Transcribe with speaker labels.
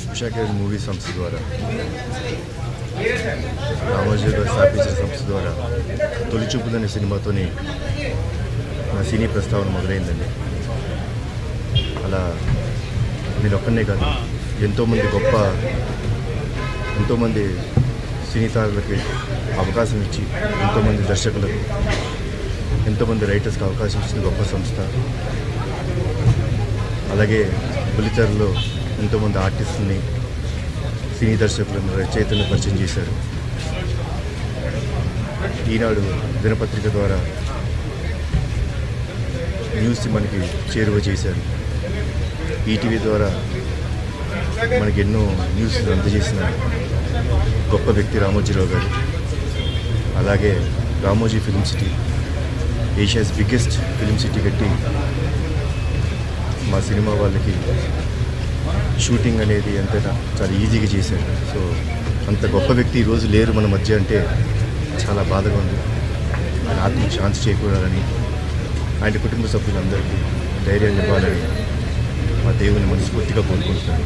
Speaker 1: Visakha movie సంస్థ ద్వారా రామోజీ గారు స్థాపించిన సంస్థ ద్వారా తొలి చూపుదనే సినిమాతోని నా సినీ ప్రస్తావన మొదలైందండి. అలా నేను ఒక్కనే కాదు, ఎంతోమంది సినీ తారులకి అవకాశం ఇచ్చి, ఎంతోమంది దర్శకులకు, ఎంతోమంది రైటర్స్కి అవకాశం ఇచ్చిన గొప్ప సంస్థ. అలాగే బుల్లితెరలో ఎంతోమంది ఆర్టిస్టుల్ని, సినీ దర్శకులను, రచయితలను పరిచయం చేశారు. ఈనాడు దినపత్రిక ద్వారా న్యూస్ మనకి చేరువ చేశారు. ఈటీవీ ద్వారా మనకి ఎన్నో న్యూస్ అందజేసిన గొప్ప వ్యక్తి రామోజీరావు గారు. అలాగే Ramoji film city, Asia's biggest film city కట్టి మా సినిమా వాళ్ళకి షూటింగ్ అనేది ఎంతైనా చాలా ఈజీగా చేశారు. సో అంత గొప్ప వ్యక్తి ఈరోజు లేరు మన మధ్య అంటే చాలా బాధగా ఉంది. ఆయన ఆత్మకు శాంతి చేకూరాలని, ఆయన కుటుంబ సభ్యులందరికీ ధైర్యాన్ని ఇవ్వాలని మా దేవుని మనస్ఫూర్తిగా కోరుకుంటున్నాను.